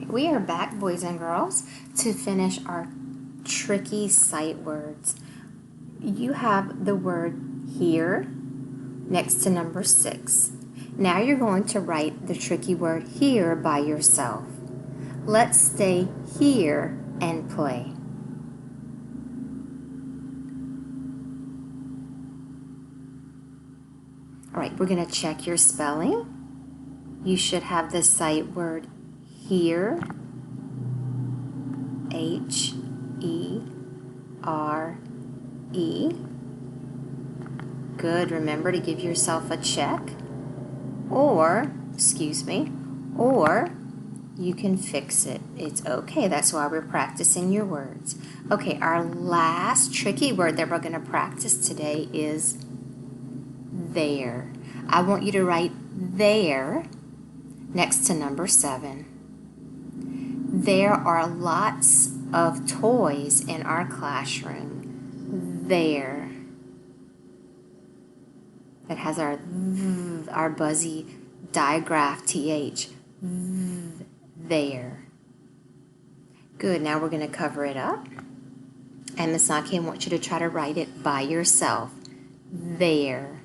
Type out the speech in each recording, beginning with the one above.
We are back, boys and girls, to finish our tricky sight words. You have the word here next to number 6. Now you're going to write the tricky word here by yourself. Let's stay here and play. All right, we're going to check your spelling. You should have the sight word here, H-E-R-E. Good. Remember to give yourself a check. Or you can fix it. It's okay. That's why we're practicing your words. Okay, our last tricky word that we're going to practice today is there. I want you to write there next to number 7. There are lots of toys in our classroom. There. That has our buzzy digraph TH. There. Good. Now we're going to cover it up. And Miss Naki, I want you to try to write it by yourself. There.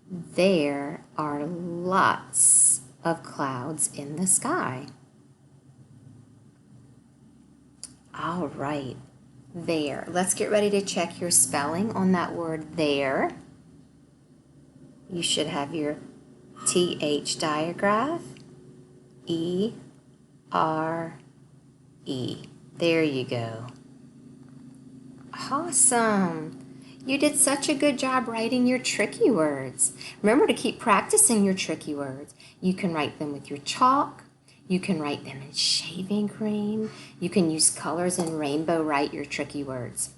There are lots of clouds in the sky. All right. There. Let's get ready to check your spelling on that word there. You should have your TH digraph. E-R-E. There you go. Awesome. You did such a good job writing your tricky words. Remember to keep practicing your tricky words. You can write them with your chalk. You can write them in shaving cream. You can use colors and rainbow write your tricky words.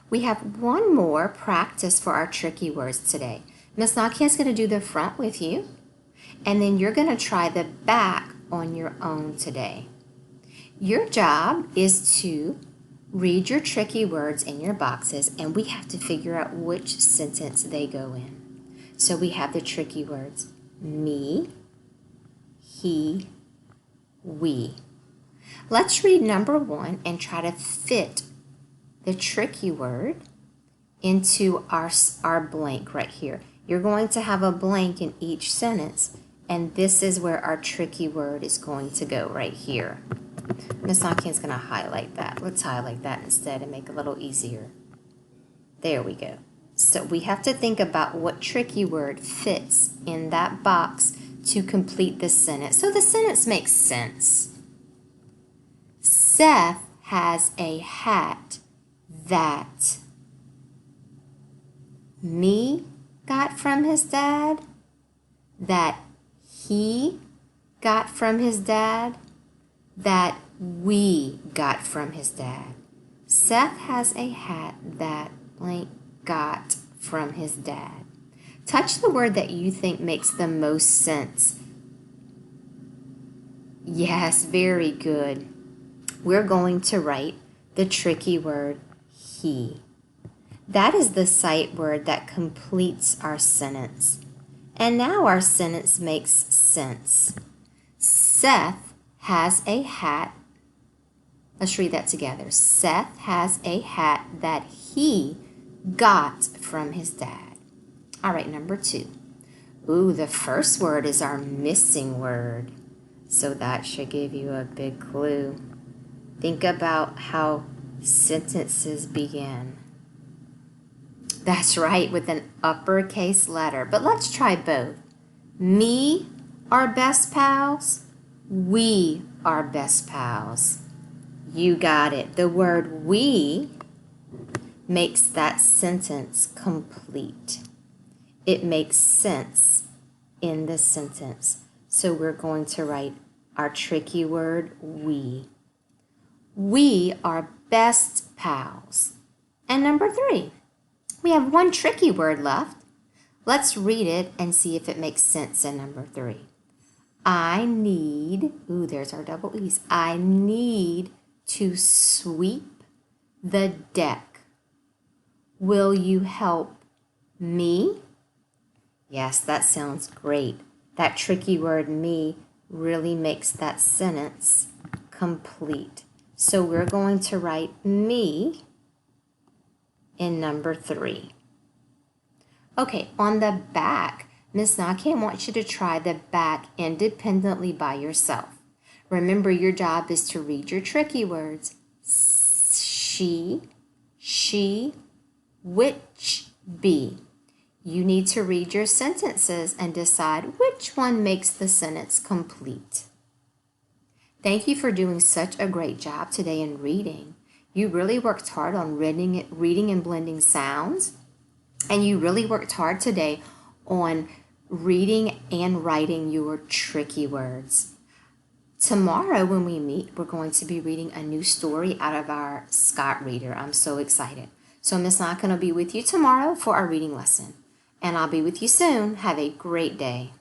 We have one more practice for our tricky words today. Miss Nakia is going to do the front with you, and then you're going to try the back on your own today. Your job is to read your tricky words in your boxes, and we have to figure out which sentence they go in. So we have the tricky words me, he, we. Let's read number 1 and try to fit the tricky word into our blank right here. You're going to have a blank in each sentence, and this is where our tricky word is going to go right here. Miss Nakia is going to highlight that. Let's highlight that instead and make it a little easier. There we go. So we have to think about what tricky word fits in that box to complete the sentence. So the sentence makes sense. Seth has a hat that me got from his dad, that he got from his dad, that we got from his dad. Seth has a hat that blank got from his dad. Touch the word that you think makes the most sense. Yes, very good. We're going to write the tricky word he. That is the sight word that completes our sentence. And now our sentence makes sense. Seth has a hat. Let's read that together. Seth has a hat that he got from his dad. All right, number 2. Ooh, the first word is our missing word. So that should give you a big clue. Think about how sentences begin. That's right, with an uppercase letter. But let's try both. Me are best pals. We are best pals. You got it. The word we makes that sentence complete. It makes sense in the sentence. So we're going to write our tricky word we. We are best pals. And number 3, we have one tricky word left. Let's read it and see if it makes sense in number 3. I need, ooh, there's our double E's. I need to sweep the deck. Will you help me? Yes, that sounds great. That tricky word me really makes that sentence complete. So we're going to write me in number 3. Okay, on the back, Miss Nakia wants you to try the back independently by yourself. Remember, your job is to read your tricky words. She, which, be. You need to read your sentences and decide which one makes the sentence complete. Thank you for doing such a great job today in reading. You really worked hard on reading and blending sounds, and you really worked hard today on reading and writing your tricky words. Tomorrow when we meet, we're going to be reading a new story out of our Scott Reader. I'm so excited. So Miss Nakia will be with you tomorrow for our reading lesson. And I'll be with you soon. Have a great day.